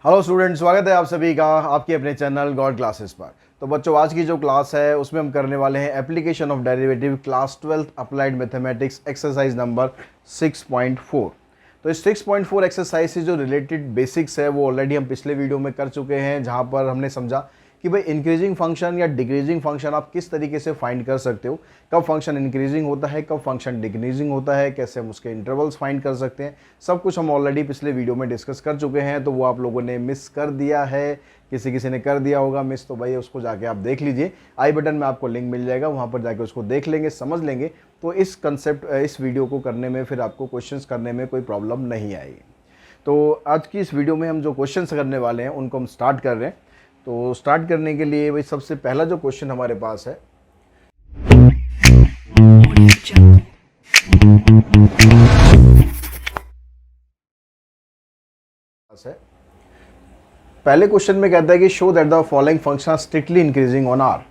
Hello student, स्वागत है आप सभी का आपके अपने चैनल गॉड क्लासेस पर। तो बच्चों, आज की जो क्लास है उसमें हम करने वाले हैं application of derivative class 12 applied mathematics exercise number 6.4। तो इस 6.4 एक्सरसाइज से जो रिलेटेड बेसिक्स है वो ऑलरेडी हम पिछले वीडियो में कर चुके हैं, जहां पर हमने समझा कि भाई इंक्रीजिंग फंक्शन या डिक्रीजिंग फंक्शन आप किस तरीके से फाइंड कर सकते हो, कब फंक्शन इंक्रीजिंग होता है, कब फंक्शन डिक्रीजिंग होता है, कैसे हम उसके इंटरवल्स फाइंड कर सकते हैं। सब कुछ हम ऑलरेडी पिछले वीडियो में डिस्कस कर चुके हैं। तो वो आप लोगों ने मिस कर दिया है, किसी ने कर दिया होगा मिस, तो भाई उसको जाके आप देख लीजिए। आई बटन में आपको लिंक मिल जाएगा, वहाँ पर जाके उसको देख लेंगे, समझ लेंगे। तो इस कंसेप्ट इस वीडियो को करने में फिर आपको क्वेश्चंस करने में कोई प्रॉब्लम नहीं आएगी। तो आज की इस वीडियो में हम जो क्वेश्चंस करने वाले हैं उनको हम स्टार्ट कर रहे हैं। तो स्टार्ट करने के लिए भाई सबसे पहला जो क्वेश्चन हमारे पास है पहले क्वेश्चन में कहता है कि show that the following function are strictly increasing on R,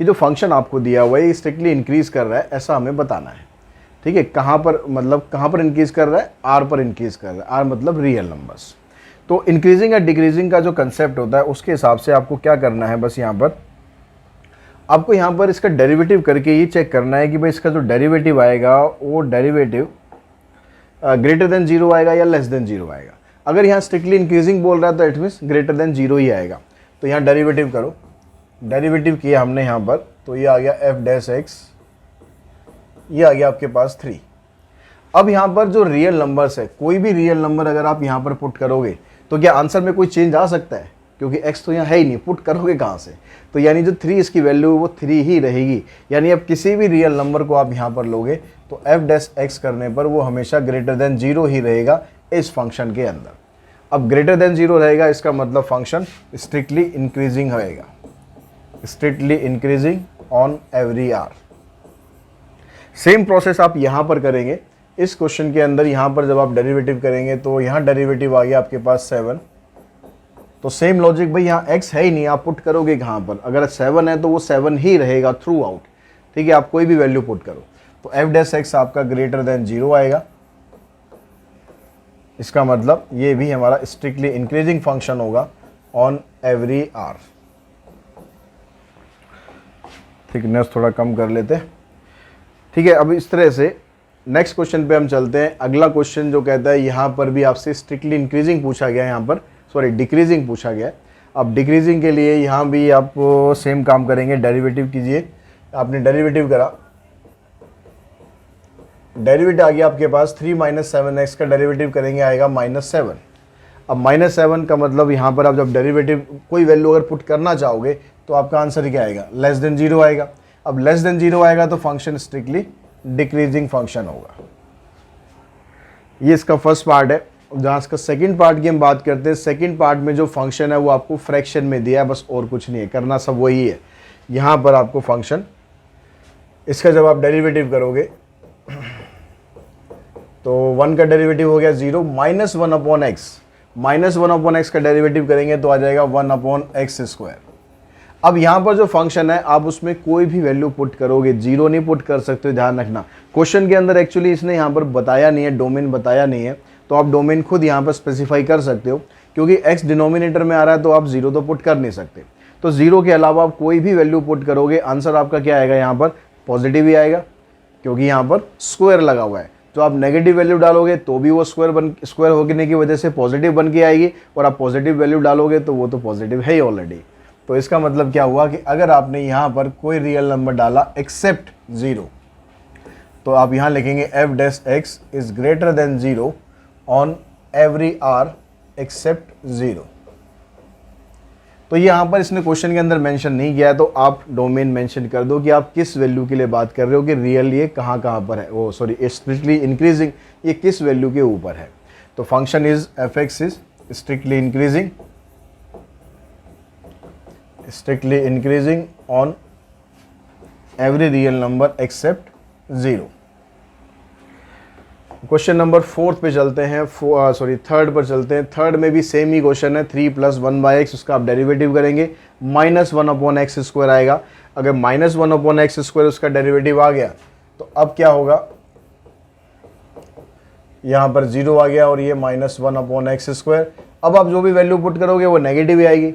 कि जो फंक्शन आपको दिया हुआ है स्ट्रिक्टली इंक्रीज कर रहा है, ऐसा हमें बताना है। ठीक है, कहाँ पर, मतलब कहाँ पर इंक्रीज कर रहा है, आर पर इंक्रीज कर रहा है। आर मतलब रियल नंबर्स। तो इंक्रीजिंग या डिक्रीजिंग का जो कंसेप्ट होता है उसके हिसाब से आपको क्या करना है, बस यहाँ पर आपको यहाँ पर इसका डेरिवेटिव करके ये चेक करना है कि भाई इसका जो डेरिवेटिव आएगा वो डेरिवेटिव ग्रेटर देन जीरो आएगा या लेस देन जीरो आएगा। अगर यहाँ स्ट्रिक्टली इंक्रीजिंग बोल रहा है तो it means greater than zero ही आएगा। तो यहाँ डेरिवेटिव करो, डेरिवेटिव किया हमने यहाँ पर, तो ये आ गया एफ डैश एक्स, ये आ गया आपके पास 3। अब यहाँ पर जो रियल नंबर्स है, कोई भी रियल नंबर अगर आप यहाँ पर पुट करोगे तो क्या आंसर में कोई चेंज आ सकता है, क्योंकि x तो यहाँ है ही नहीं, पुट करोगे कहाँ से। तो यानी जो 3 इसकी वैल्यू है वो 3 ही रहेगी। यानी अब किसी भी रियल नंबर को आप यहाँ पर लोगे तो एफ डैश एक्स करने पर वो हमेशा ग्रेटर देन जीरो ही रहेगा इस फंक्शन के अंदर। अब ग्रेटर देन जीरो रहेगा, इसका मतलब फंक्शन स्ट्रिक्टली इंक्रीजिंग होएगा, strictly increasing on every R. Same process आप यहाँ पर करेंगे इस क्वेश्चन के अंदर। यहाँ पर जब आप डेरिवेटिव करेंगे तो यहाँ डेरिवेटिव आ गया आपके पास 7। तो सेम लॉजिक, भाई यहाँ x है ही नहीं, आप पुट करोगे कहाँ पर। अगर 7 है तो वो 7 ही रहेगा थ्रू आउट। ठीक है, आप कोई भी वैल्यू पुट करो तो एफ डैश एक्स आपका ग्रेटर देन जीरो आएगा। इसका मतलब ये भी हमारा स्ट्रिक्टली इंक्रीजिंग फंक्शन होगा ऑन एवरी आर। थिकनेस थोड़ा कम कर लेते हैं। ठीक है, अब इस तरह से नेक्स्ट क्वेश्चन पे हम चलते हैं। अगला क्वेश्चन जो कहता है, यहाँ पर भी आपसे स्ट्रिक्टली इंक्रीजिंग पूछा गया है, यहाँ पर सॉरी डिक्रीजिंग पूछा गया है। अब डिक्रीजिंग के लिए यहाँ भी आप सेम काम करेंगे, डेरिवेटिव कीजिए। आपने डेरिवेटिव करा, डेरिवेटिव आ गया आपके पास 3 - 7x का डेरिवेटिव करेंगे आएगा -7। अब -7 का मतलब यहाँ पर आप जब डेरिवेटिव कोई वैल्यू अगर पुट करना चाहोगे तो आपका आंसर क्या आएगा, लेस देन जीरो आएगा। अब लेस देन जीरो आएगा तो फंक्शन स्ट्रिक्टली डिक्रीजिंग फंक्शन होगा। ये इसका फर्स्ट पार्ट है। जहाँ इसका सेकंड पार्ट की हम बात करते हैं, सेकंड पार्ट में जो फंक्शन है वो आपको फ्रैक्शन में दिया है, बस और कुछ नहीं है, करना सब वही है। यहाँ पर आपको फंक्शन, इसका जब आप डेरिवेटिव करोगे तो 1 का डेरिवेटिव हो गया 0, -1/x, -1/x का डेरिवेटिव करेंगे तो आ जाएगा 1/x²। अब यहाँ पर जो फंक्शन है आप उसमें कोई भी वैल्यू पुट करोगे, जीरो नहीं पुट कर सकते, ध्यान रखना। क्वेश्चन के अंदर एक्चुअली इसने यहाँ पर बताया नहीं है, डोमेन बताया नहीं है, तो आप डोमेन खुद यहाँ पर स्पेसिफाई कर सकते हो। क्योंकि x डिनोमिनेटर में आ रहा है तो आप जीरो तो पुट कर नहीं सकते। तो जीरो के अलावा आप कोई भी वैल्यू पुट करोगे, आंसर आपका क्या आएगा, यहाँ पर पॉजिटिव ही आएगा, क्योंकि यहाँ पर स्क्वायर लगा हुआ है। तो आप नेगेटिव वैल्यू डालोगे तो भी वो स्क्वायर होने की वजह से पॉजिटिव बन के आएगी, और आप पॉजिटिव वैल्यू डालोगे तो वो तो पॉजिटिव है ही ऑलरेडी। तो इसका मतलब क्या हुआ कि अगर आपने यहाँ पर कोई रियल नंबर डाला एक्सेप्ट जीरो, तो आप यहाँ लिखेंगे F dash x is greater than zero on every R except zero. तो यहाँ पर इसने क्वेश्चन के अंदर मेंशन नहीं किया है, तो आप डोमेन मेंशन कर दो कि आप किस वैल्यू के लिए बात कर रहे हो, कि रियल ये कहाँ पर है, वो सॉरी स्ट्रिक्टली इंक्रीजिंग ये किस वैल्यू के ऊपर है। तो function is F x is strictly increasing on every real number except zero. Question number 4 पे चलते हैं, थर्ड पर चलते हैं। थर्ड में भी सेम ही क्वेश्चन है, 3 + 1/x, उसका आप डेरिवेटिव करेंगे, -1/x² आएगा। अगर -1/x² उसका डेरिवेटिव आ गया तो अब क्या होगा, यहाँ पर 0 आ गया और ये -1/x²। अब आप जो भी वैल्यू पुट करोगे वो नेगेटिव ही आएगी,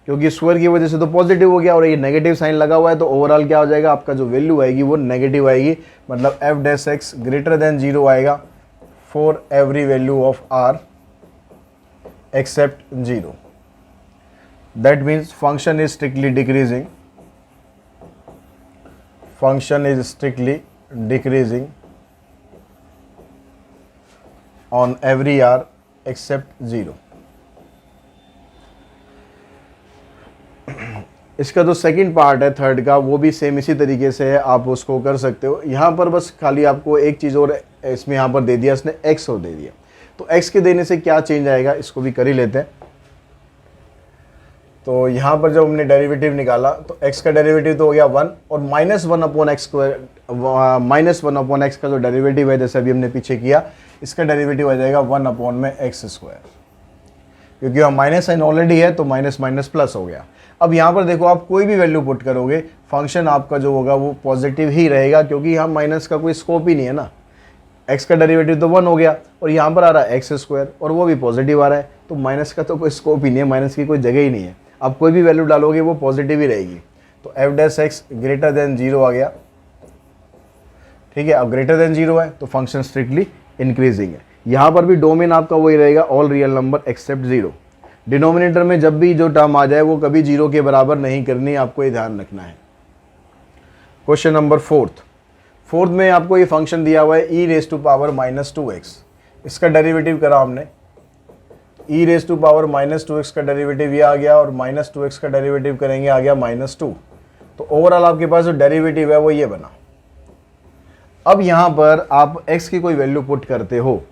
क्योंकि स्क्वायर की वजह से तो पॉजिटिव हो गया और ये नेगेटिव साइन लगा हुआ है, तो ओवरऑल क्या हो जाएगा, आपका जो वैल्यू आएगी वो नेगेटिव आएगी। मतलब F dash X greater than 0 आएगा for every value of R except 0। That means function is strictly decreasing, function is strictly decreasing on every r except 0। इसका जो सेकंड पार्ट है थर्ड का, वो भी सेम इसी तरीके से है, आप उसको कर सकते हो। यहाँ पर बस खाली आपको एक चीज़ और इसमें यहाँ पर दे दिया इसने, x और दे दिया, तो x के देने से क्या चेंज आएगा इसको भी कर ही लेते हैं। तो यहाँ पर जब हमने डेरिवेटिव निकाला तो x का डेरिवेटिव तो हो गया 1 और -1 upon x square, -1 upon x का जो डेरिवेटिव है जैसे अभी हमने पीछे किया, इसका डेरिवेटिव आ जाएगा 1 अपॉन में एक्स स्क्वायर, क्योंकि वहाँ माइनस साइन ऑलरेडी है तो माइनस माइनस प्लस हो गया। अब यहाँ पर देखो आप कोई भी वैल्यू पुट करोगे फंक्शन आपका जो होगा वो पॉजिटिव ही रहेगा, क्योंकि यहाँ माइनस का कोई स्कोप ही नहीं है ना। x का डेरिवेटिव तो 1 हो गया और यहाँ पर आ रहा है एक्स स्क्वायर और वो भी पॉजिटिव आ रहा है, तो माइनस का तो कोई स्कोप ही नहीं है, माइनस की कोई जगह ही नहीं है। आप कोई भी वैल्यू डालोगे वो पॉजिटिव ही रहेगी। तो F dash X greater than 0 आ गया, ठीक है। अब ग्रेटर देन 0 है तो फंक्शन स्ट्रिक्टली इंक्रीजिंग है। यहाँ पर भी डोमेन आपका वही रहेगा, all real number except 0। Denominator में जब भी जो टर्म आ जाए वो कभी 0 के बराबर नहीं करनी, आपको ये ध्यान रखना है। क्वेश्चन नंबर फोर्थ में आपको ये फंक्शन दिया हुआ है e raise to power -2x, इसका डेरिवेटिव करा हमने, e raise to power -2x का डेरिवेटिव ये आ गया और -2x का डेरिवेटिव करेंगे आ गया -2। तो ओवरऑल आपके पास जो डेरिवेटिव है वो ये बना। अब यहाँ पर आप x की कोई वैल्यू पुट करते हो,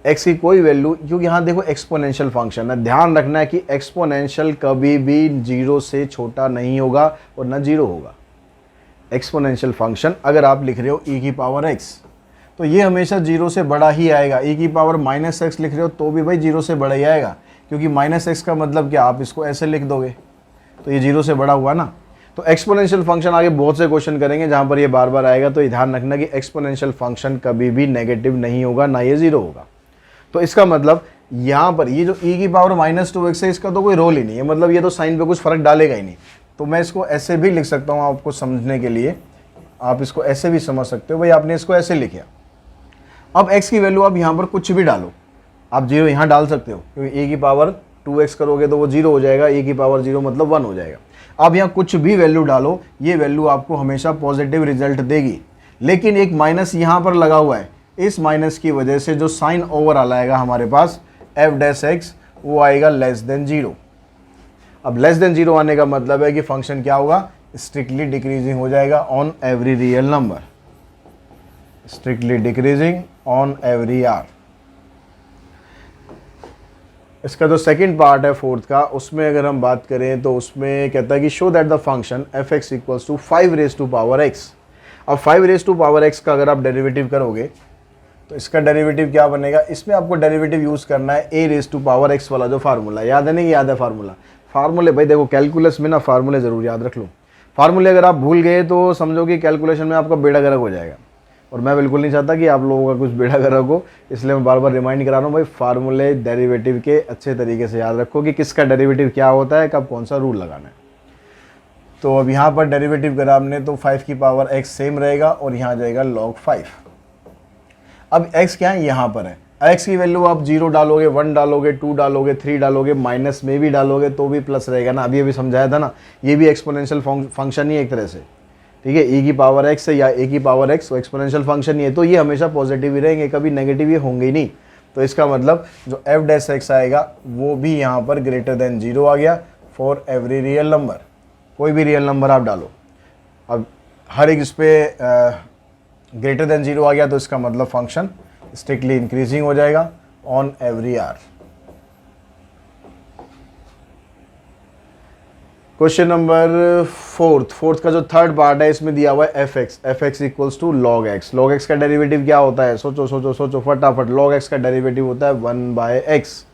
x की कोई वैल्यू, क्योंकि यहाँ देखो एक्सपोनेंशियल फंक्शन है, ध्यान रखना है कि एक्सपोनेंशियल कभी भी 0 से छोटा नहीं होगा और ना 0 होगा। एक्सपोनेंशियल फंक्शन अगर आप लिख रहे हो e की पावर x, तो ये हमेशा 0 से बड़ा ही आएगा। e की पावर -x लिख रहे हो तो भी भाई 0 से बड़ा ही आएगा, क्योंकि -x का मतलब क्या, आप इसको ऐसे लिख दोगे तो ये 0 से बड़ा हुआ ना। तो एक्सपोनेंशियल फंक्शन आगे बहुत से क्वेश्चन करेंगे जहाँ पर ये बार बार आएगा, तो ये ध्यान रखना कि एक्सपोनेंशियल फंक्शन कभी भी नेगेटिव नहीं होगा, ना ये 0 होगा। तो इसका मतलब यहाँ पर ये जो e की पावर -2x है इसका तो कोई रोल ही नहीं है, मतलब ये तो साइन पे कुछ फर्क डालेगा ही नहीं। तो मैं इसको ऐसे भी लिख सकता हूँ आपको समझने के लिए, आप इसको ऐसे भी समझ सकते हो, भाई आपने इसको ऐसे लिखा। अब x की वैल्यू आप यहाँ पर कुछ भी डालो, आप 0 यहाँ डाल सकते हो, क्योंकि e की पावर 2x करोगे तो वो 0 हो जाएगा, e की पावर 0 मतलब 1 हो जाएगा। आप यहाँ कुछ भी वैल्यू डालो, ये वैल्यू आपको हमेशा पॉजिटिव रिजल्ट देगी। लेकिन एक माइनस यहाँ पर लगा हुआ है, इस माइनस की वजह से जो साइन ओवरऑल आएगा हमारे पास एफ डैश एक्स, वो आएगा लेस देन 0। अब लेस देन 0 आने का मतलब है कि फंक्शन क्या होगा, स्ट्रिक्टली डिक्रीजिंग हो जाएगा on every real number, strictly decreasing on every R. इसका जो सेकंड पार्ट है फोर्थ का, उसमें अगर हम बात करें तो उसमें कहता है कि show that the function F x equals to 5 raise to power X. अब 5 रेज टू पावर एक्स का अगर आप डेरिवेटिव करोगे तो इसका डेरिवेटिव क्या बनेगा, इसमें आपको डेरिवेटिव यूज़ करना है ए रेज टू पावर एक्स वाला जो फार्मूला, याद है नहीं, याद है फार्मूले भाई देखो कैलकुलस में ना फार्मूले ज़रूर याद रख लो। फार्मूले अगर आप भूल गए तो समझो कि कैलकुलेशन में आपका बेड़ा गर्क हो जाएगा, और मैं बिल्कुल नहीं चाहता कि आप लोगों का कुछ बेड़ा गर्क हो, इसलिए मैं बार बार रिमाइंड करा रहा हूँ भाई फार्मूले डेरिवेटिव के अच्छे तरीके से याद रखो कि किसका डेरिवेटिव क्या होता है, कब कौन सा रूल लगाना है। तो अब यहाँ पर डेरिवेटिव करा हमने तो 5 की पावर x सेम रहेगा और यहाँ जाएगा log 5। अब x क्या है, यहाँ पर है, x की वैल्यू आप 0 डालोगे, 1 डालोगे, 2 डालोगे, 3 डालोगे, माइनस में भी डालोगे तो भी प्लस रहेगा ना। अभी समझाया था ना, ये भी एक्सपोनेंशियल फंक्शन ही एक तरह से, ठीक है। e की पावर x है या a की पावर x, वो एक्सपोनेंशियल फंक्शन ही है, तो ये हमेशा पॉजिटिव ही रहेंगे, कभी नेगेटिव ये होंगे ही नहीं। तो इसका मतलब जो एफ डैश एक्स आएगा वो भी यहाँ पर ग्रेटर देन 0 आ गया फॉर एवरी रियल नंबर। कोई भी रियल नंबर आप डालो, अब हर एक इस पर ग्रेटर देन 0 आ गया तो इसका मतलब फंक्शन स्ट्रिक्टली इंक्रीजिंग हो जाएगा on every R. Question number fourth का जो थर्ड पार्ट है इसमें दिया हुआ है f x equals to log x. Log x का डेरिवेटिव क्या होता है, सोचो फटाफट। लॉग एक्स का डेरिवेटिव होता है 1/x।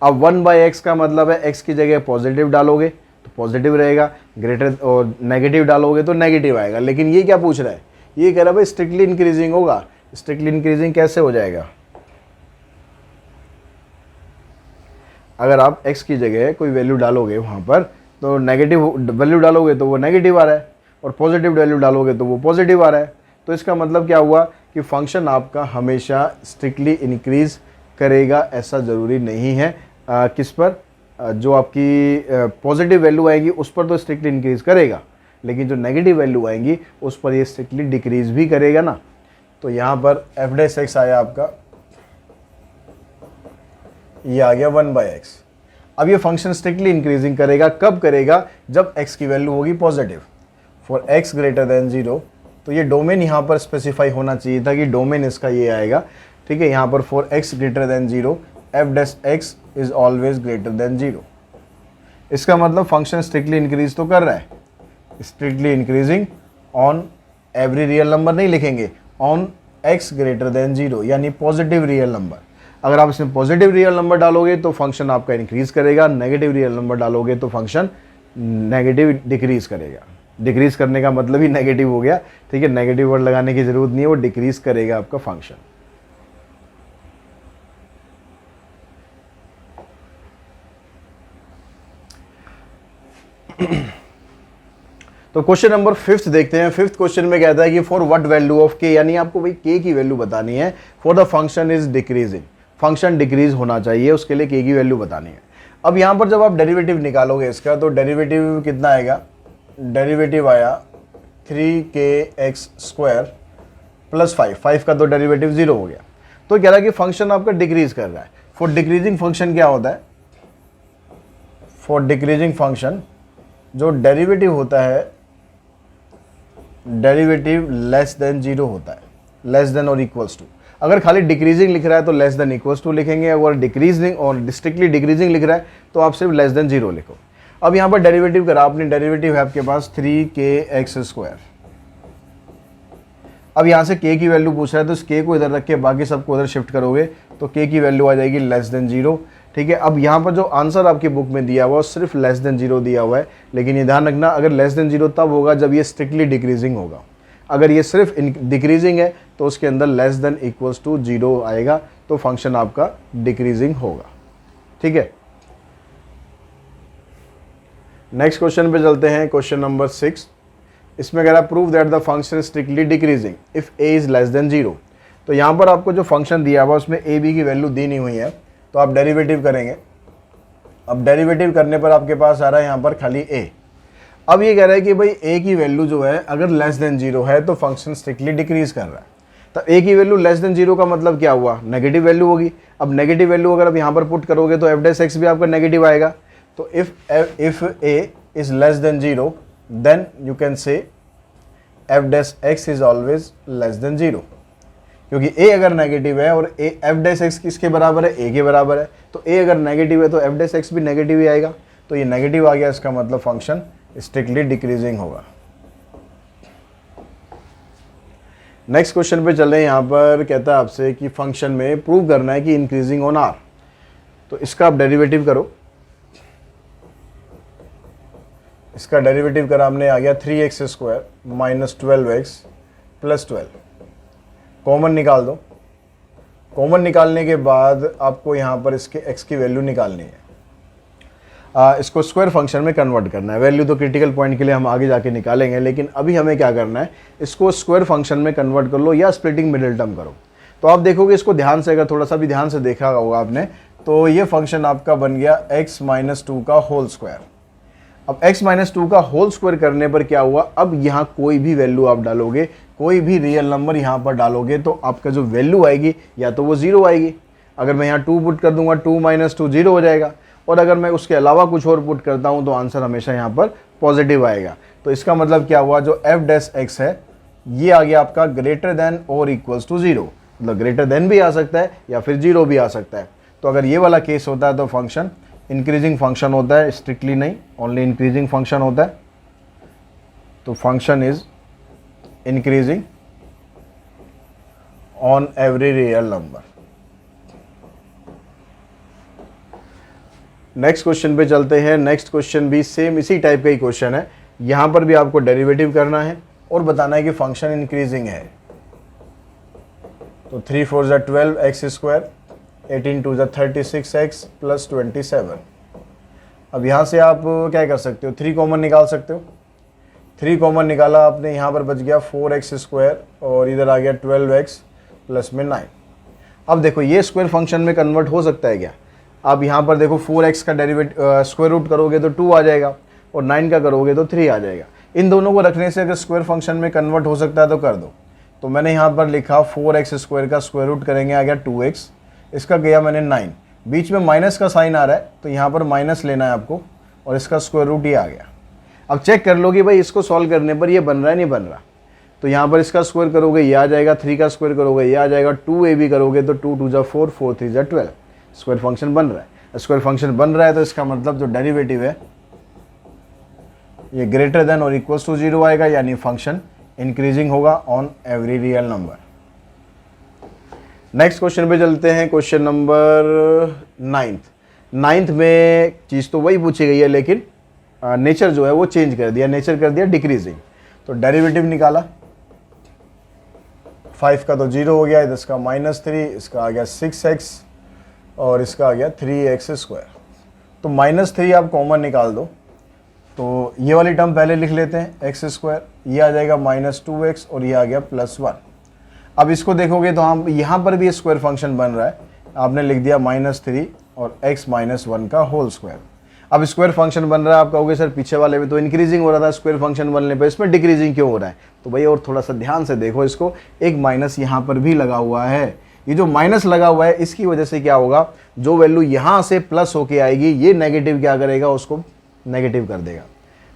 अब 1/x का मतलब है x की जगह पॉजिटिव डालोगे तो पॉजिटिव रहेगा, ग्रेटर और नेगेटिव डालोगे तो नेगेटिव आएगा। लेकिन ये क्या पूछ रहा है, ये कह रहा है भाई स्ट्रिक्टली इंक्रीजिंग होगा। स्ट्रिक्टली इंक्रीजिंग कैसे हो जाएगा, अगर आप x की जगह कोई वैल्यू डालोगे वहाँ पर, तो नेगेटिव वैल्यू डालोगे तो वो नेगेटिव आ रहा है, और पॉजिटिव वैल्यू डालोगे तो वो पॉजिटिव आ रहा है। तो इसका मतलब क्या हुआ कि फंक्शन आपका हमेशा स्ट्रिक्टली इंक्रीज करेगा, ऐसा ज़रूरी नहीं है। किस पर? जो आपकी पॉजिटिव वैल्यू आएगी उस पर तो स्ट्रिक्टली इंक्रीज करेगा, लेकिन जो नेगेटिव वैल्यू आएंगी उस पर ये स्ट्रिक्टली डिक्रीज भी करेगा ना। तो यहाँ पर एफ डैश एक्स आया आपका, ये आ गया 1/x। अब ये फंक्शन स्ट्रिक्टली इंक्रीजिंग करेगा, कब करेगा? जब x की वैल्यू होगी positive. For x greater than 0, तो ये डोमेन यहाँ पर स्पेसिफाई होना चाहिए था कि डोमेन इसका ये आएगा, ठीक है। यहाँ पर for x greater than 0 F dash x is always greater than 0। इसका मतलब फंक्शन स्ट्रिक्टली इंक्रीज तो कर रहा है, strictly increasing on every real number नहीं लिखेंगे, ऑन x ग्रेटर देन 0 यानी पॉजिटिव रियल नंबर। अगर आप इसमें पॉजिटिव रियल नंबर डालोगे तो फंक्शन आपका इंक्रीज करेगा, नेगेटिव रियल नंबर डालोगे तो फंक्शन नेगेटिव डिक्रीज करेगा। डिक्रीज करने का मतलब ही नेगेटिव हो गया, ठीक है। नेगेटिव वर्ड लगाने की जरूरत नहीं है, वो डिक्रीज करेगा आपका फंक्शन। तो क्वेश्चन नंबर 5 देखते हैं। 5th क्वेश्चन में कहता है कि for what value of k, यानी आपको भाई k की वैल्यू बतानी है। For the function is decreasing, function decrease होना चाहिए, उसके लिए k की वैल्यू बतानी है। अब यहाँ पर जब आप डेरिवेटिव निकालोगे इसका, तो डेरिवेटिव कितना आएगा? डेरिवेटिव आया 3kx² प्लस 5 का तो डेरिवेटिव 0 हो गया। तो कह रहा है कि फंक्शन आपका डिक्रीज कर रहा है। फॉर डिक्रीजिंग फंक्शन क्या होता है? फॉर डिक्रीजिंग फंक्शन जो डेरिवेटिव होता है, डेरिवेटिव लेस देन 0 होता है, लेस देन और इक्वल्स टू। अगर खाली डिक्रीजिंग लिख रहा है तो लेस देन इक्वल्स टू लिखेंगे, अगर डिक्रीजिंग और स्ट्रिक्टली डिक्रीजिंग लिख रहा है तो आप सिर्फ लेस देन 0 लिखो। अब यहाँ पर डेरिवेटिव करा आपने, डेरिवेटिव है आपके पास 3kx²। अब यहाँ से k की वैल्यू पूछ रहा है, तो इस k को इधर रख के बाकी सबको उधर शिफ्ट करोगे तो k की वैल्यू आ जाएगी लेस देन 0, ठीक है। अब यहाँ पर जो आंसर आपकी बुक में दिया हुआ है सिर्फ लेस देन 0 दिया हुआ है, लेकिन ये ध्यान रखना अगर लेस देन 0 तब होगा जब ये स्ट्रिक्टली डिक्रीजिंग होगा। अगर ये सिर्फ डिक्रीजिंग है तो उसके अंदर लेस देन इक्वल्स टू 0 आएगा, तो फंक्शन आपका डिक्रीजिंग होगा, ठीक है। नेक्स्ट क्वेश्चन पे चलते हैं, क्वेश्चन नंबर 6। इसमें कह रहा है prove that the function strictly decreasing if a is less than 0। तो यहाँ पर आपको जो फंक्शन दिया हुआ उसमें a b की वैल्यू दी नहीं हुई है, तो आप डेरिवेटिव करेंगे। अब डेरिवेटिव करने पर आपके पास आ रहा है यहाँ पर खाली a। अब ये कह रहा है कि भाई a की वैल्यू जो है अगर लेस देन 0 है तो फंक्शन स्ट्रिक्टली डिक्रीज कर रहा है। तो a की वैल्यू लेस देन 0 का मतलब क्या हुआ? नेगेटिव वैल्यू होगी। अब नेगेटिव वैल्यू अगर आप यहाँ पर पुट करोगे तो एफ डैश एक्स भी आपका नेगेटिव आएगा। तो if a is less than 0 then you can say f dash x is always less than 0, क्योंकि a अगर नेगेटिव है और एफ डैश एक्स किसके बराबर है? a के बराबर है। तो a अगर नेगेटिव है तो एफ डैश एक्स भी नेगेटिव ही आएगा। तो ये नेगेटिव आ गया, इसका मतलब फंक्शन स्ट्रिक्टली डिक्रीजिंग होगा। नेक्स्ट क्वेश्चन पे चल रहे हैं। यहाँ पर कहता है आपसे कि फंक्शन में प्रूव करना है कि इंक्रीजिंग ऑन आर। तो इसका आप डेरिवेटिव करो। इसका डेरिवेटिव करा हमने, आ गया 3x² minus 12x plus 12। Common निकाल दो। कॉमन निकालने के बाद आपको यहाँ पर इसके x की वैल्यू निकालनी है। इसको स्क्वायर फंक्शन में कन्वर्ट करना है। वैल्यू तो क्रिटिकल पॉइंट के लिए हम आगे जाके निकालेंगे, लेकिन अभी हमें क्या करना है, इसको स्क्वायर फंक्शन में कन्वर्ट कर लो या स्प्लिटिंग मिडिल टर्म करो। तो आप देखोगे इसको ध्यान से, अगर थोड़ा सा भी ध्यान से देखा होगा आपने, तो ये फंक्शन आपका बन गया x-2 का होल स्क्वायर। अब x-2 का होल स्क्वायर करने पर क्या हुआ, अब यहाँ कोई भी वैल्यू आप डालोगे, कोई भी रियल नंबर यहाँ पर डालोगे तो आपका जो वैल्यू आएगी या तो वो 0 आएगी। अगर मैं यहाँ 2 पुट कर दूंगा, 2 - 2 0 हो जाएगा। और अगर मैं उसके अलावा कुछ और पुट करता हूँ तो आंसर हमेशा यहाँ पर पॉजिटिव आएगा। तो इसका मतलब क्या हुआ, जो एफ डैश एक्स है ये आ गया आपका ग्रेटर देन और इक्वल्स टू 0। मतलब ग्रेटर देन भी आ सकता है या फिर 0 भी आ सकता है। तो अगर ये वाला केस होता है तो फंक्शन इंक्रीजिंग फंक्शन होता है, स्ट्रिक्टली नहीं, ओनली इंक्रीजिंग फंक्शन होता है। तो function is increasing on every real number. Next question पे चलते हैं। नेक्स्ट क्वेश्चन भी सेम इसी टाइप का ही क्वेश्चन है। यहाँ पर भी आपको डेरिवेटिव करना है और बताना है कि फंक्शन इंक्रीजिंग है। तो 3 × 4 = 12 x² 18 टू ज़ा 36x प्लस 27। अब यहाँ से आप क्या कर सकते हो, 3 कॉमन निकाल सकते हो। 3 कॉमन निकाला आपने, यहाँ पर बच गया 4x स्क्वायर और इधर आ गया 12x प्लस में 9। अब देखो ये स्क्वायर फंक्शन में कन्वर्ट हो सकता है क्या? अब यहाँ पर देखो 4x का स्क्वायर रूट करोगे तो 2 आ जाएगा और 9 का करोगे तो 3 आ जाएगा। इन दोनों को रखने से अगर स्क्वायर फंक्शन में कन्वर्ट हो सकता है तो कर दो। तो मैंने यहाँ पर लिखा 4x स्क्वायर का स्क्वायर रूट करेंगे, आ गया 2x, इसका गया मैंने 9, बीच में माइनस का साइन आ रहा है तो यहाँ पर माइनस लेना है आपको और इसका स्क्वायर रूट ये आ गया। अब चेक कर लो कि भाई इसको सॉल्व करने पर ये बन रहा है नहीं बन रहा। तो यहाँ पर इसका स्क्वायर करोगे ये आ जाएगा, 3 का स्क्वायर करोगे ये आ जाएगा, 2ab करोगे तो 2 2 ज़ा 4, 4 3 ज़ा 12। स्क्वायर फंक्शन बन रहा है। स्क्वायर फंक्शन बन रहा है तो इसका मतलब जो डेरिवेटिव है ये ग्रेटर देन और इक्वल्स टू 0 आएगा, यानी फंक्शन इंक्रीजिंग होगा on every real number. Next question पे चलते हैं, क्वेश्चन नंबर 9th में चीज़ तो वही पूछी गई है लेकिन नेचर जो है वो चेंज कर दिया, नेचर कर दिया डिक्रीजिंग। तो डेरिवेटिव निकाला, 5 का तो 0 हो गया, इसका -3, इसका आ गया 6x और इसका आ गया 3x स्क्वायर। तो -3 आप कॉमन निकाल दो, तो ये वाली टर्म पहले लिख लेते हैं x स्क्वायर, ये आ जाएगा -2x और ये आ गया +1। अब इसको देखोगे तो हम यहाँ पर भी स्क्वायर फंक्शन बन रहा है, आपने लिख दिया -3 और x - 1 का होल स्क्वायर। अब स्क्वायर फंक्शन बन रहा है, आप कहोगे सर पीछे वाले में तो इंक्रीजिंग हो रहा था, स्क्वायर फंक्शन बनने पर इसमें डिक्रीजिंग क्यों हो रहा है? तो भाई और थोड़ा सा ध्यान से देखो इसको, एक माइनस यहाँ पर भी लगा हुआ है। ये जो माइनस लगा हुआ है इसकी वजह से क्या होगा, जो वैल्यू यहाँ से प्लस होके आएगी ये नेगेटिव क्या करेगा, उसको नेगेटिव कर देगा।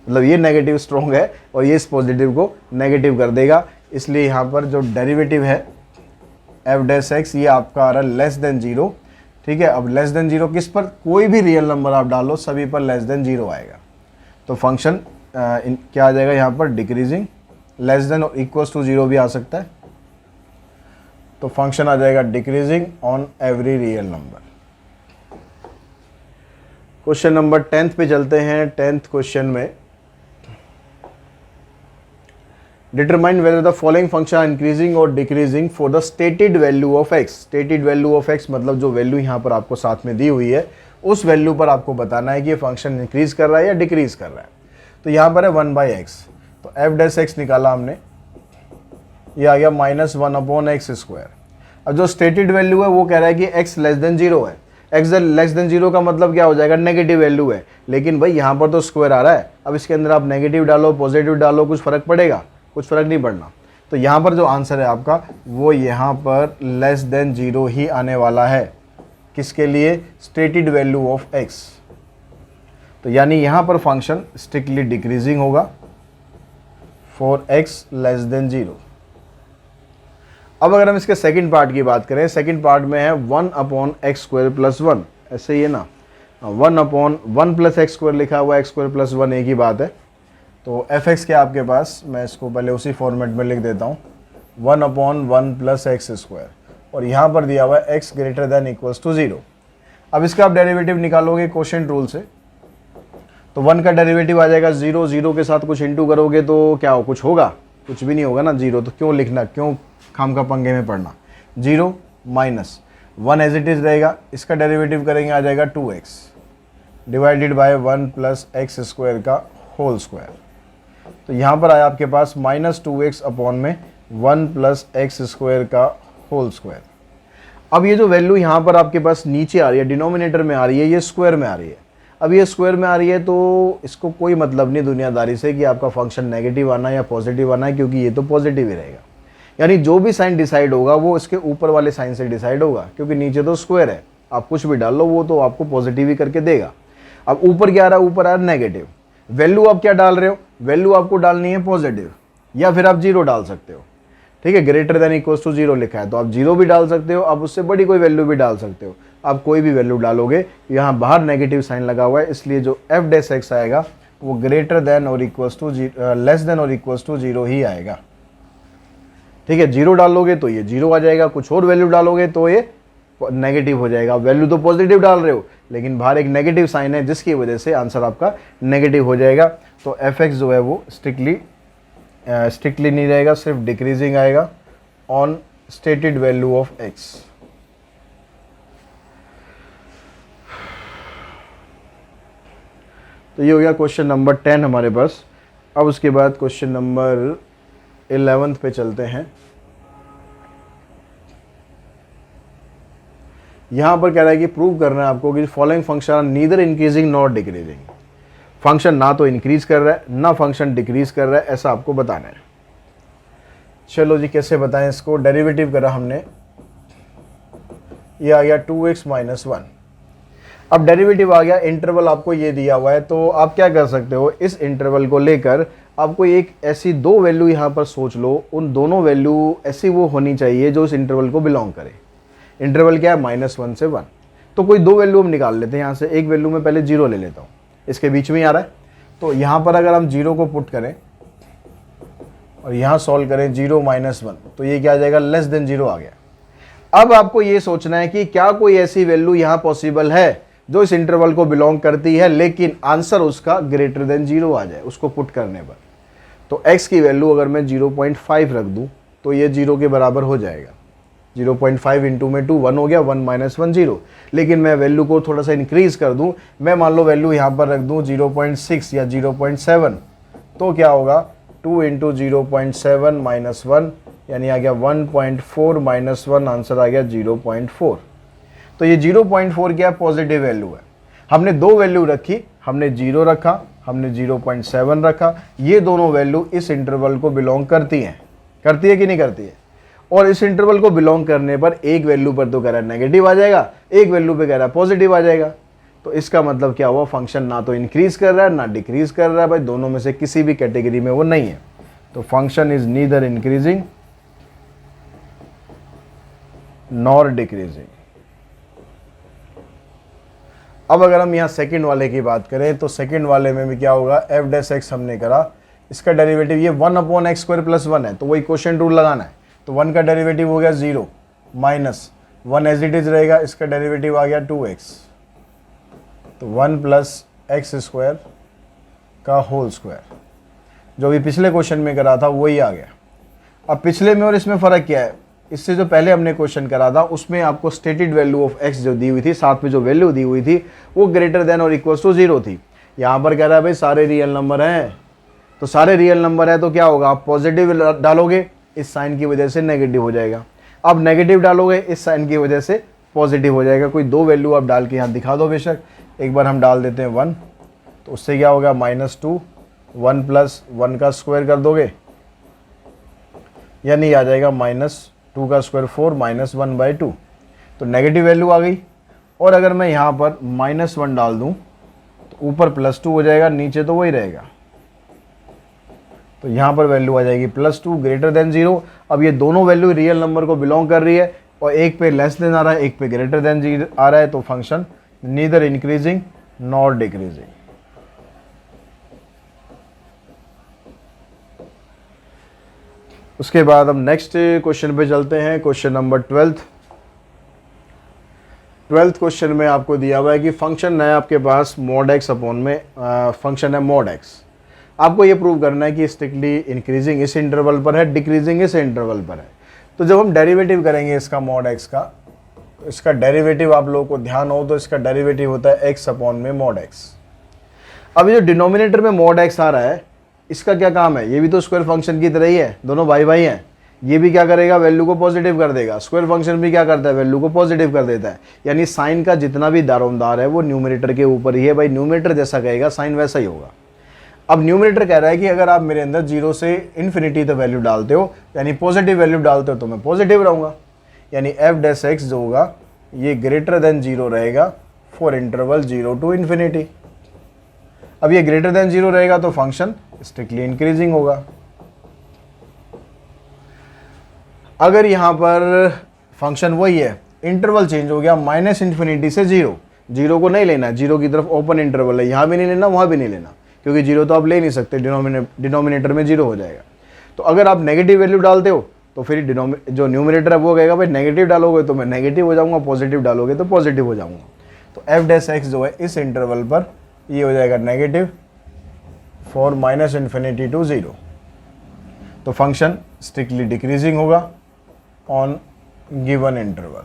मतलब ये नेगेटिव स्ट्रॉन्ग है और ये इस पॉजिटिव को नेगेटिव कर देगा। इसलिए यहाँ पर जो डेरिवेटिव है f' ये आपका आ रहा है लेस देन 0। ठीक है, अब लेस देन 0 किस पर, कोई भी रियल नंबर आप डालो सभी पर लेस देन 0 आएगा। तो फंक्शन क्या आ जाएगा यहाँ पर, डिक्रीजिंग, लेस देन और इक्वल्स टू 0 भी आ सकता है। तो फंक्शन आ जाएगा decreasing on every real number. Question number 10th पे चलते हैं। 10th क्वेश्चन में determine whether the following function increasing और decreasing for the stated value of x। Stated value of x मतलब जो वैल्यू यहाँ पर आपको साथ में दी हुई है उस वैल्यू पर आपको बताना है कि ये फंक्शन इंक्रीज कर रहा है या डिक्रीज कर रहा है। तो यहाँ पर है 1/x, तो f' निकाला हमने, ये आ गया -1/x स्क्वायर। अब जो स्टेटेड वैल्यू है वो कह रहा है कि x लेस देन 0 है। x लेस देन 0 का मतलब क्या हो जाएगा, नेगेटिव वैल्यू है। लेकिन भाई यहाँ पर तो स्क्वायर आ रहा है, अब इसके अंदर आप नेगेटिव डालो पॉजिटिव डालो कुछ फर्क पड़ेगा, कुछ फर्क नहीं पड़ना। तो यहाँ पर जो आंसर है आपका वो यहाँ पर लेस देन 0 ही आने वाला है। किसके लिए, स्टेटेड वैल्यू ऑफ x। तो यानी यहाँ पर फंक्शन स्ट्रिक्टली डिक्रीजिंग होगा फॉर x लेस देन 0। अब अगर हम इसके सेकंड पार्ट की बात करें, सेकंड पार्ट में है 1/x² + 1, ऐसे ही है ना, 1/1 + x² लिखा हुआ है, x² + 1 एक ही बात है। तो f(x) के आपके पास, मैं इसको पहले उसी फॉर्मेट में लिख देता हूँ, 1/1 + x² और यहाँ पर दिया हुआ है x > 0। अब इसका आप डेरिवेटिव निकालोगे कोशेंट रूल से, तो 1 का डेरिवेटिव आ जाएगा 0, 0 के साथ कुछ इंटू करोगे तो क्या हो, कुछ होगा, कुछ भी नहीं होगा ना, 0। तो क्यों लिखना, क्यों खाम का पंगे में पड़ना। 0 माइनस 1 एज इट इज रहेगा, इसका डेरिवेटिव करेंगे आ जाएगा 2x डिवाइडेड बाय 1 + x² का होल स्क्वायर। तो यहाँ पर आया आपके पास -2x अपॉन में 1 + x² का होल स्क्वायर। अब ये जो वैल्यू यहाँ पर आपके पास नीचे आ रही है, डिनोमिनेटर में आ रही है, ये स्क्वायर में आ रही है। अब ये स्क्वायर में आ रही है तो इसको कोई मतलब नहीं दुनियादारी से कि आपका फंक्शन नेगेटिव आना है या पॉजिटिव आना है, क्योंकि ये तो पॉजिटिव ही रहेगा। यानी जो भी साइन डिसाइड होगा वो इसके ऊपर वाले साइन से डिसाइड होगा, क्योंकि नीचे तो स्क्वायर है, आप कुछ भी डाल लो वो तो आपको पॉजिटिव ही करके देगा। अब ऊपर क्या आ रहा है, ऊपर आ रहा है नेगेटिव। वैल्यू आप क्या डाल रहे हो, वैल्यू आपको डालनी है पॉजिटिव, या फिर आप 0 डाल सकते हो। ठीक है, ग्रेटर देन इक्वल्स टू 0 लिखा है तो आप 0 भी डाल सकते हो, आप उससे बड़ी कोई वैल्यू भी डाल सकते हो। आप कोई भी वैल्यू डालोगे, यहाँ बाहर नेगेटिव साइन लगा हुआ है, इसलिए जो f' आएगा वो ग्रेटर देन और इक्वल्स टू लेस देन और इक्वल्स टू 0 ही आएगा। ठीक है, 0 डालोगे तो ये 0 आ जाएगा, कुछ और वैल्यू डालोगे तो ये नेगेटिव हो जाएगा। वैल्यू तो पॉजिटिव डाल रहे हो लेकिन बाहर एक नेगेटिव साइन है जिसकी वजह से आंसर आपका नेगेटिव हो जाएगा। तो f(x) जो है वो स्ट्रिक्टली नहीं रहेगा, सिर्फ डिक्रीजिंग आएगा on stated value of x। तो ये हो गया क्वेश्चन नंबर 10 हमारे पास। अब उसके बाद क्वेश्चन नंबर 11 पे चलते हैं। यहाँ पर कह रहा है कि प्रूव करना है आपको कि following function are neither increasing not decreasing. Function ना तो इंक्रीज कर रहा है ना फंक्शन डिक्रीज कर रहा है, ऐसा आपको बताना है। चलो जी, कैसे बताएं इसको। डेरिवेटिव करा हमने, ये आ गया 2x - 1। अब डेरिवेटिव आ गया, इंटरवल आपको ये दिया हुआ है, तो आप क्या कर सकते हो, इस इंटरवल को लेकर आपको एक ऐसी दो वैल्यू यहाँ पर सोच लो, उन दोनों वैल्यू ऐसी वो होनी चाहिए जो इस इंटरवल को बिलोंग करे। इंटरवल क्या है, -1 से 1। तो कोई दो वैल्यू हम निकाल लेते हैं यहाँ से। एक वैल्यू में पहले 0 ले लेता हूँ, इसके बीच में ही आ रहा है। तो यहाँ पर अगर हम 0 को पुट करें और यहाँ सॉल्व करें 0 - 1, तो ये क्या आ जाएगा, <0 आ गया। अब आपको ये सोचना है कि क्या कोई ऐसी वैल्यू यहाँ पॉसिबल है जो इस इंटरवल को बिलोंग करती है लेकिन आंसर उसका <0 आ जाए उसको पुट करने पर। तो x की वैल्यू अगर मैं 0.5 रख दूं तो ये 0 के बराबर हो जाएगा। 0.5 इंटू में 2 1 हो गया, 1 - 1 0। लेकिन मैं वैल्यू को थोड़ा सा इंक्रीज कर दूं, मैं मान लो वैल्यू यहाँ पर रख दूं 0.6 या 0.7, तो क्या होगा, 2 इंटू 0.7 - 1 यानी आ गया 1.4 - 1, आंसर आ गया 0.4। तो ये 0.4 क्या पॉजिटिव वैल्यू है। हमने दो वैल्यू रखी, हमने 0 रखा, हमने 0.7 रखा। ये दोनों वैल्यू इस इंटरवल को बिलोंग करती हैं, करती है कि नहीं करती है। और इस इंटरवल को बिलोंग करने पर एक वैल्यू पर तो कह रहा है नेगेटिव आ जाएगा, एक वैल्यू पे कह रहा है पॉजिटिव आ जाएगा। तो इसका मतलब क्या हुआ, फंक्शन ना तो इंक्रीज कर रहा है ना डिक्रीज कर रहा है, भाई दोनों में से किसी भी कैटेगरी में वो नहीं है। तो function is neither increasing nor decreasing. अब अगर हम यहाँ सेकंड वाले की बात करें तो सेकंड वाले में भी क्या होगा, f' हमने करा, इसका डेरिवेटिव ये 1/x² + 1 है, तो वही क्वोशिएंट रूल लगाना है। तो 1 का डेरिवेटिव हो गया 0 माइनस 1 एज इट इज रहेगा, इसका डेरिवेटिव आ गया 2x, तो 1 + x² का होल स्क्वायर। जो भी पिछले क्वेश्चन में करा था वही आ गया। अब पिछले में और इसमें फ़र्क क्या है, इससे जो पहले हमने क्वेश्चन करा था उसमें आपको स्टेटेड वैल्यू ऑफ x जो दी हुई थी, साथ में जो वैल्यू दी हुई थी वो >= 0 थी। यहाँ पर कह रहा है भाई सारे रियल नंबर हैं, तो सारे रियल नंबर है तो क्या होगा, आप पॉजिटिव डालोगे, इस साइन की वजह से नेगेटिव हो जाएगा। अब नेगेटिव डालोगे, इस साइन की वजह से पॉजिटिव हो जाएगा। कोई दो वैल्यू आप डाल के यहाँ दिखा दो बेशक। एक बार हम डाल देते हैं 1, तो उससे क्या होगा, -2, 1 + 1 का स्क्वायर कर दोगे यानी आ जाएगा -2 का स्क्वायर 4 -1/2, तो नेगेटिव वैल्यू आ गई। और अगर मैं यहाँ पर -1 डाल दूँ तो ऊपर +2 हो जाएगा, नीचे तो वही रहेगा, तो यहाँ पर वैल्यू आ जाएगी +2 >0। अब ये दोनों वैल्यू रियल नंबर को बिलोंग कर रही है और एक पे लेस देन आ रहा है, एक पे >0 आ रहा है, तो function neither increasing nor decreasing. उसके बाद हम नेक्स्ट क्वेश्चन पे चलते हैं, क्वेश्चन नंबर 12th क्वेश्चन में आपको दिया हुआ है कि फंक्शन है आपके पास |x अपॉन में फंक्शन है |x। आपको ये प्रूव करना है कि स्ट्रिक्टली इंक्रीजिंग इस इंटरवल पर है, डिक्रीजिंग इस इंटरवल पर है। तो जब हम डेरिवेटिव करेंगे इसका |x का, तो इसका डेरिवेटिव आप लोगों को ध्यान हो तो इसका डेरिवेटिव होता है x अपॉन में |x। अब ये जो डिनोमिनेटर में |x आ रहा है, इसका क्या काम है, ये भी तो स्क्वायर फंक्शन की तरह ही है, दोनों भाई भाई हैं। ये भी क्या करेगा, वैल्यू को पॉजिटिव कर देगा। स्क्वायर फंक्शन भी क्या करता है, वैल्यू को पॉजिटिव कर देता है। यानी साइन का जितना भी दारोमदार है वो न्यूमरेटर के ऊपर ही है। भाई न्यूमरेटर जैसा कहेगा साइन वैसा ही होगा। अब न्यूमरेटर कह रहा है कि अगर आप मेरे अंदर 0 से इन्फिनिटी तक वैल्यू डालते हो, यानी पॉजिटिव वैल्यू डालते हो, तो मैं पॉजिटिव रहूँगा। यानी f' जो होगा ये >0 रहेगा फॉर इंटरवल 0 to ∞। अब ये >0 रहेगा तो फंक्शन स्ट्रिक्टली इंक्रीजिंग होगा। अगर यहाँ पर फंक्शन वही है, इंटरवल चेंज हो गया -∞ से 0 को नहीं लेना, 0 की तरफ ओपन इंटरवल है, यहाँ भी नहीं लेना वहाँ भी नहीं लेना, क्योंकि 0 तो आप ले नहीं सकते, डिनोमिनेटर में 0 हो जाएगा। तो अगर आप नेगेटिव वैल्यू डालते हो तो फिर जो न्यूमरेटर है वो कहेगा भाई नेगेटिव डालोगे तो मैं नेगेटिव हो जाऊँगा, पॉजिटिव डालोगे तो पॉजिटिव हो जाऊँगा। तो f' जो है इस इंटरवल पर ये हो जाएगा नेगेटिव फॉर -∞ to 0। तो फंक्शन स्ट्रिक्टली डिक्रीजिंग होगा ऑन गिवन इंटरवल।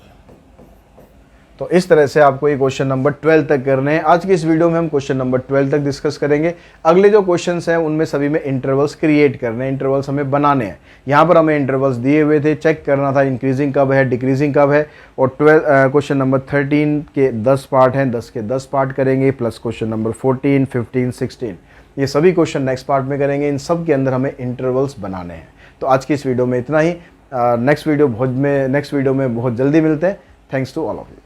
तो इस तरह से आपको ये क्वेश्चन नंबर 12 तक करने हैं। आज की इस वीडियो में हम क्वेश्चन नंबर 12 तक डिस्कस करेंगे। अगले जो क्वेश्चंस हैं उनमें सभी में इंटरवल्स क्रिएट करने हैं, इंटरवल्स हमें बनाने हैं। यहाँ पर हमें इंटरवल्स दिए हुए थे, चेक करना था इंक्रीजिंग कब है, डिक्रीजिंग कब है। और क्वेश्चन नंबर 13 के 10 पार्ट हैं, 10 के 10 पार्ट करेंगे, प्लस क्वेश्चन नंबर 14, 15, 16, ये सभी क्वेश्चन नेक्स्ट पार्ट में करेंगे। इन सब के अंदर हमें इंटरवल्स बनाने हैं। तो आज की इस वीडियो में इतना ही। नेक्स्ट वीडियो में बहुत जल्दी मिलते हैं। Thanks to all of you.